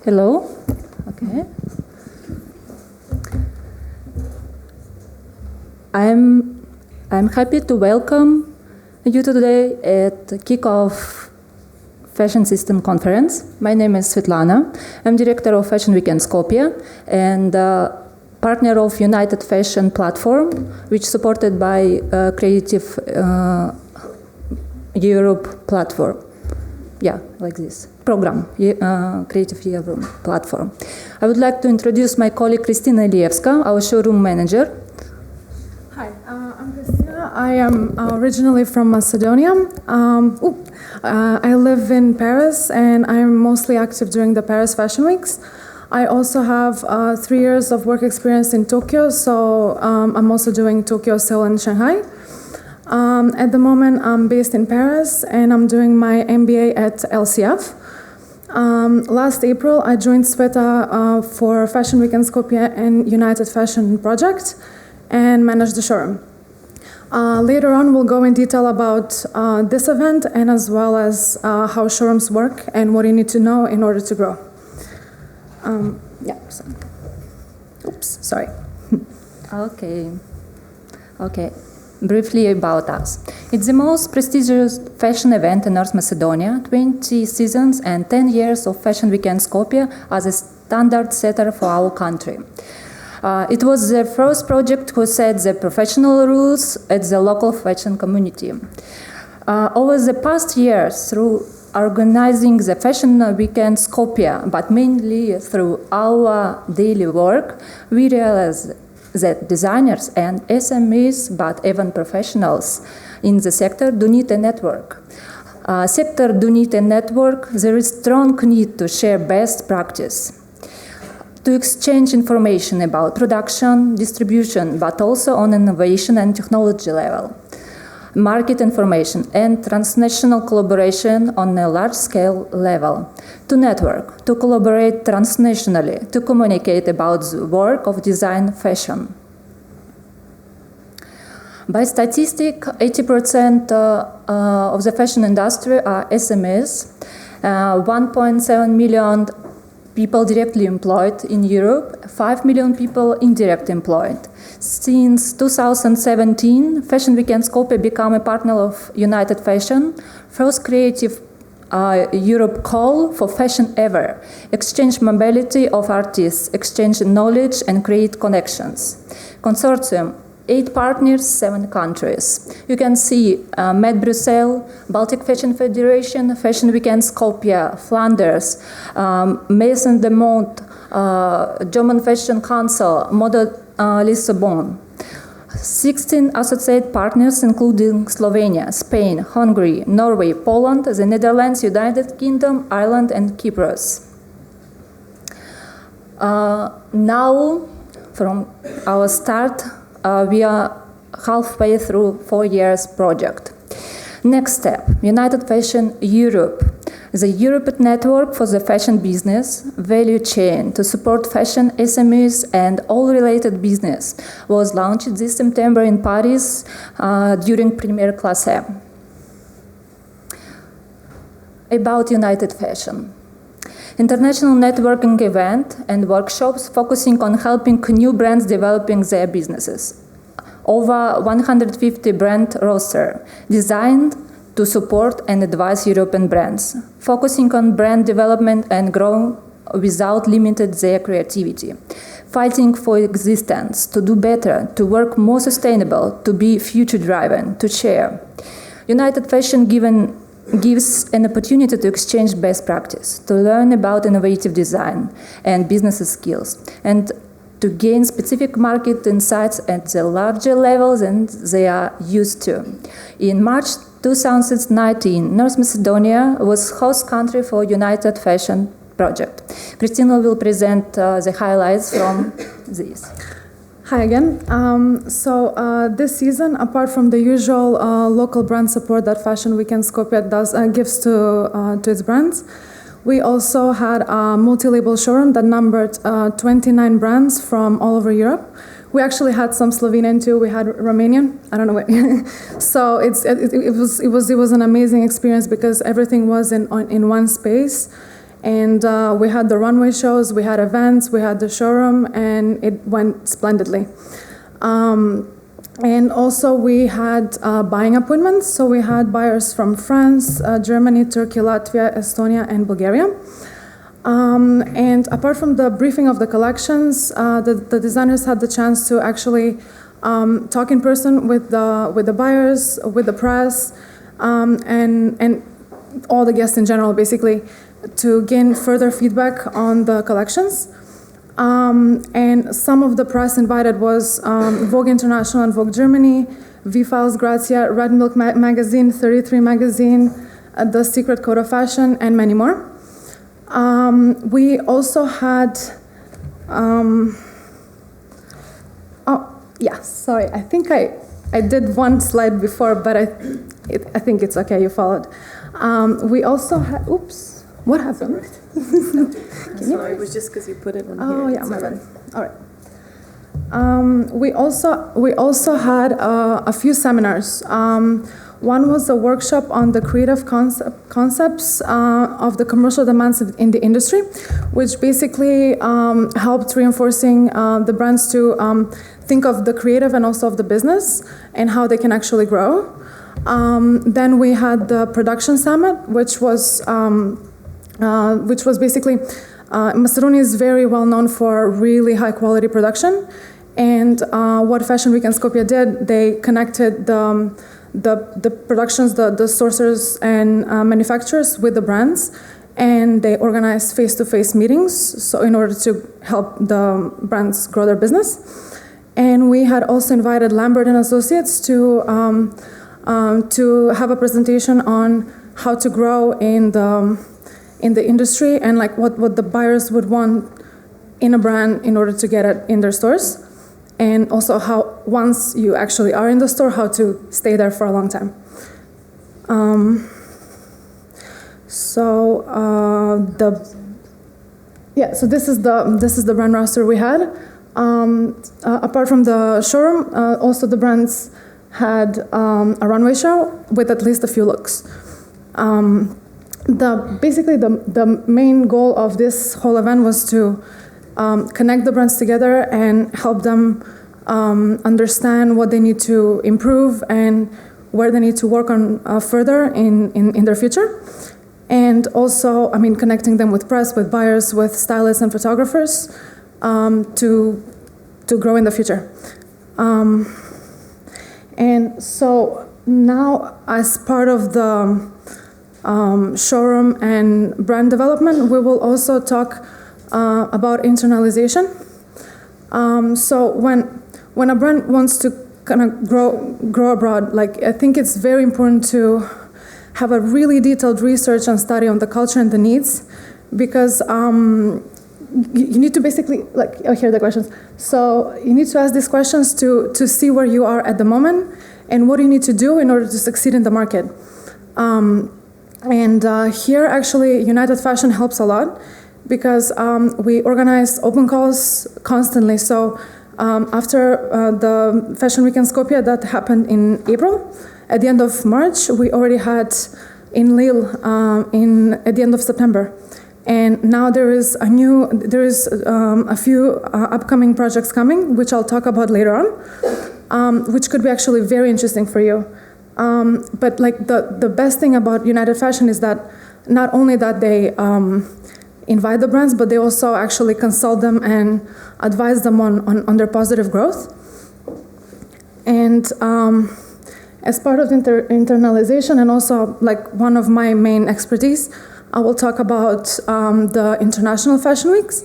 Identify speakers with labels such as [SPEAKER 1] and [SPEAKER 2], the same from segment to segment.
[SPEAKER 1] Hello. Okay. I'm happy to welcome you today at the kickoff Fashion System Conference. My name is Svetlana. I'm director of Fashion Week in Skopje and partner of United Fashion platform, which supported by Creative Europe platform. Yeah, like this program, Creative Europe platform. I would like to introduce my colleague Kristina Ilievska, our showroom manager.
[SPEAKER 2] Hi, I'm Kristina. I am originally from Macedonia. I live in Paris and I'm mostly active during the Paris Fashion Weeks. I also have 3 years of work experience in Tokyo, so I'm also doing Tokyo, Seoul, and Shanghai. At the moment, I'm based in Paris and I'm doing my MBA at LCF. Last April, I joined Sveta for Fashion Week in Skopje and United Fashion Project and managed the showroom. Later on, we'll go in detail about this event and as well as how showrooms work and what you need to know in order to grow. Sorry.
[SPEAKER 1] Okay. Briefly about us. It's the most prestigious fashion event in North Macedonia, 20 seasons and 10 years of Fashion Week in Skopje as a standard setter for our country. It was the first project who set the professional rules at the local fashion community. Over the past years, through organizing the Fashion Week in Skopje, but mainly through our daily work, we realized that designers and SMEs, but even professionals in the sector, do need a network. Sector do need a network. There is strong need to share best practice, to exchange information about production, distribution, but also on innovation and technology level, market information, and transnational collaboration on a large-scale level, to network, to collaborate transnationally, to communicate about the work of design fashion. By statistic, 80% of the fashion industry are SMEs, 1.7 million people directly employed in Europe, 5 million people indirectly employed. Since 2017, Fashion Week in Skopje became a partner of United Fashion, first creative Europe call for fashion ever, exchange mobility of artists, exchange knowledge and create connections. Consortium, 8 partners, 7 countries. You can see Med Brussels, Baltic Fashion Federation, Fashion Week in Skopje, Flanders, Maison de Monde, German Fashion Council, Moda Lisbon. 16 associate partners including Slovenia, Spain, Hungary, Norway, Poland, the Netherlands, United Kingdom, Ireland and Cyprus. Now, from our start, we are halfway through 4 years project. Next step, United Fashion Europe, the European network for the fashion business value chain to support fashion SMEs and all related business, was launched this September in Paris during Premiere Classe. About United Fashion. International networking event and workshops focusing on helping new brands developing their businesses. Over 150 brand roster designed to support and advise European brands, focusing on brand development and growth without limiting their creativity, fighting for existence, to do better, to work more sustainable, to be future-driven, to share. United Fashion gives an opportunity to exchange best practice, to learn about innovative design and business skills, and to gain specific market insights at the larger level than they are used to. In March 2019, North Macedonia was host country for United Fashion Project. Kristina will present the highlights from this.
[SPEAKER 2] Hi again. This season, apart from the usual local brand support that Fashion Week in Skopje gives to its brands, we also had a multi-label showroom that numbered 29 brands from all over Europe. We actually had some Slovenian too. We had Romanian. I don't know what. So it was an amazing experience because everything was in one space, And we had the runway shows, we had events, we had the showroom, and it went splendidly. And also we had buying appointments, so we had buyers from France, Germany, Turkey, Latvia, Estonia, and Bulgaria. And apart from the briefing of the collections, the designers had the chance to actually talk in person with the buyers, with the press, and all the guests in general, basically, to gain further feedback on the collections. And some of the press invited was Vogue International and Vogue Germany, V-Files Grazia, Red Milk Magazine, 33 Magazine, The Secret Code of Fashion, and many more. We also had, sorry, I think I did one slide before, but I think it's okay, you followed. We also had, oops. What happened?
[SPEAKER 3] Sorry, it was just because you put it on here.
[SPEAKER 2] Oh, yeah, my bad. All right. We also had a few seminars. One was a workshop on the creative concepts of the commercial demands in the industry, which basically helped reinforcing the brands to think of the creative and also of the business and how they can actually grow. Then we had the production summit, which was basically, Macedonia is very well known for really high quality production. And what Fashion Week and Skopje did, they connected the productions, the sourcers and manufacturers with the brands, and they organized face-to-face meetings, so in order to help the brands grow their business. And we had also invited Lambert and Associates to have a presentation on how to grow in the industry and like what the buyers would want in a brand in order to get it in their stores, and also how once you actually are in the store, how to stay there for a long time. So this is the brand roster we had. Apart from the showroom, also the brands had a runway show with at least a few looks. The main goal of this whole event was to connect the brands together and help them understand what they need to improve and where they need to work on further in their future. And also, connecting them with press, with buyers, with stylists and photographers to grow in the future. And so now, as part of the showroom and brand development, we will also talk about internalization. So when a brand wants to kind of grow abroad, like I think it's very important to have a really detailed research and study on the culture and the needs, because you need to basically here are the questions. So you need to ask these questions to see where you are at the moment and what you need to do in order to succeed in the market. And here, actually, United Fashion helps a lot because we organize open calls constantly. So after the Fashion Week in Skopje, that happened in April. At the end of March, we already had in Lille at the end of September. And now there is a few upcoming projects coming, which I'll talk about later on, which could be actually very interesting for you. But like the best thing about United Fashion is that not only that they invite the brands, but they also actually consult them and advise them on their positive growth. And as part of internalization and also like one of my main expertise, I will talk about the international fashion weeks,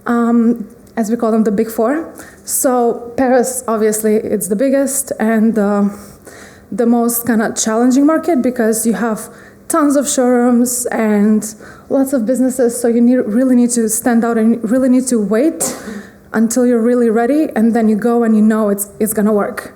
[SPEAKER 2] as we call them, the Big Four. So Paris, obviously, it's the biggest and the most kind of challenging market because you have tons of showrooms and lots of businesses. So you really need to stand out and really need to wait until you're really ready, and then you go and you know it's gonna work.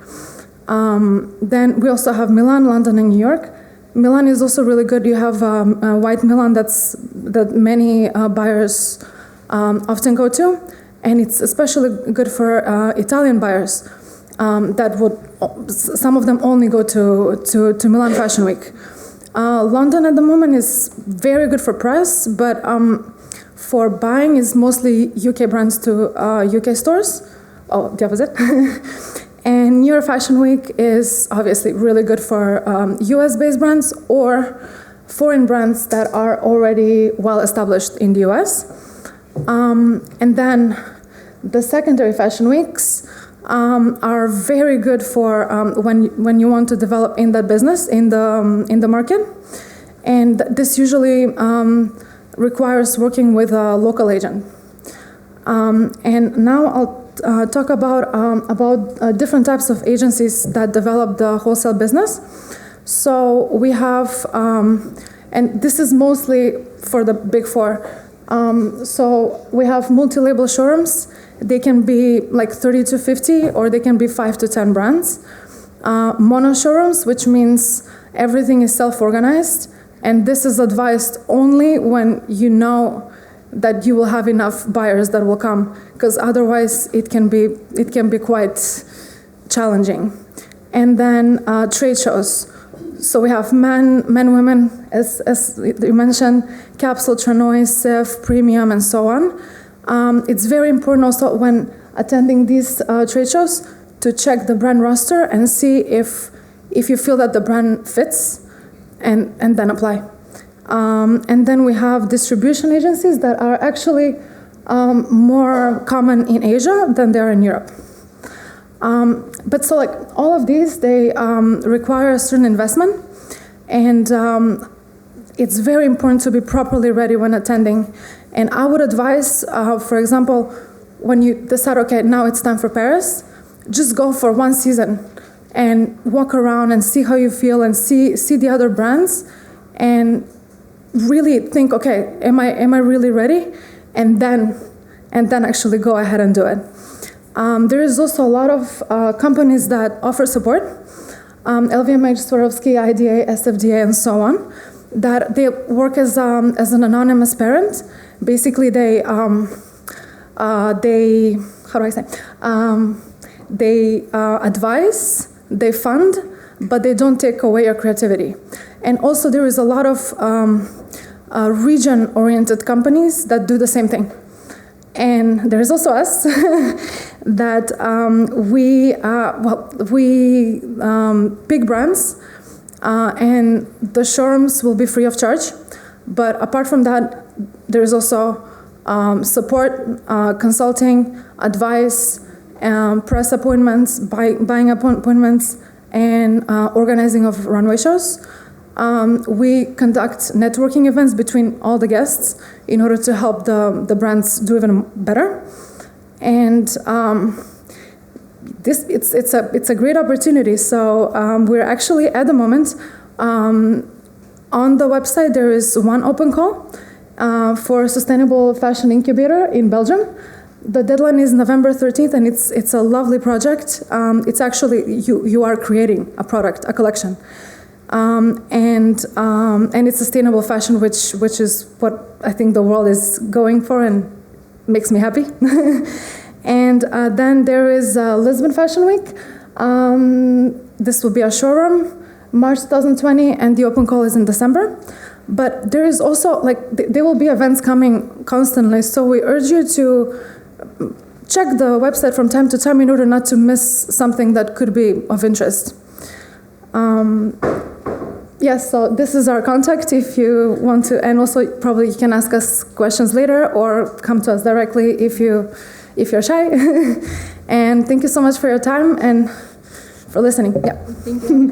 [SPEAKER 2] Then we also have Milan, London, and New York. Milan is also really good. You have White Milan that many buyers often go to, and it's especially good for Italian buyers that would, some of them only go to Milan Fashion Week. London at the moment is very good for press, but for buying is mostly UK brands to UK stores. Oh, the opposite. And New York Fashion Week is obviously really good for US-based brands or foreign brands that are already well established in the US. And then the secondary fashion weeks are very good for when you want to develop in that business, in the market. And this usually requires working with a local agent. And now I'll talk about different types of agencies that develop the wholesale business. So we have, and this is mostly for the big four. So we have multi-label showrooms. They can be like 30 to 50, or they can be 5 to 10 brands. Mono showrooms, which means everything is self-organized, and this is advised only when you know that you will have enough buyers that will come, because otherwise it can be quite challenging. And then trade shows. So we have men, women, as you mentioned, Capsule, Tranois, Sif, Premium, and so on. It's very important also when attending these trade shows to check the brand roster and see if you feel that the brand fits, and then apply. And then we have distribution agencies that are actually more common in Asia than they are in Europe. But so like all of these, they require a certain investment, and it's very important to be properly ready when attending. And I would advise, for example, when you decide, okay, now it's time for Paris, just go for one season and walk around and see how you feel and see the other brands and really think, okay, am I really ready? And then actually go ahead and do it. There is also a lot of companies that offer support, LVMH, Swarovski, IDA, SFDA, and so on, that they work as an anonymous parent. Basically, they advise, they fund, but they don't take away your creativity. And also, there is a lot of region-oriented companies that do the same thing. And there is also us that we pick brands, and the showrooms will be free of charge. But apart from that, there is also support, consulting, advice, press appointments, buying appointments, and organizing of runway shows. We conduct networking events between all the guests in order to help the brands do even better. And it's a great opportunity. So we're actually at the moment on the website there is one open call for Sustainable Fashion Incubator in Belgium. The deadline is November 13th, and it's a lovely project. It's actually you are creating a product, a collection. And it's sustainable fashion, which is what I think the world is going for, and makes me happy. And then there is Lisbon Fashion Week. This will be a showroom, March 2020, and the open call is in December. But there is also, there will be events coming constantly, so we urge you to check the website from time to time in order not to miss something that could be of interest. Yes, so this is our contact if you want to, and also probably you can ask us questions later or come to us directly if you're shy. And thank you so much for your time and for listening. Yeah. Thank you.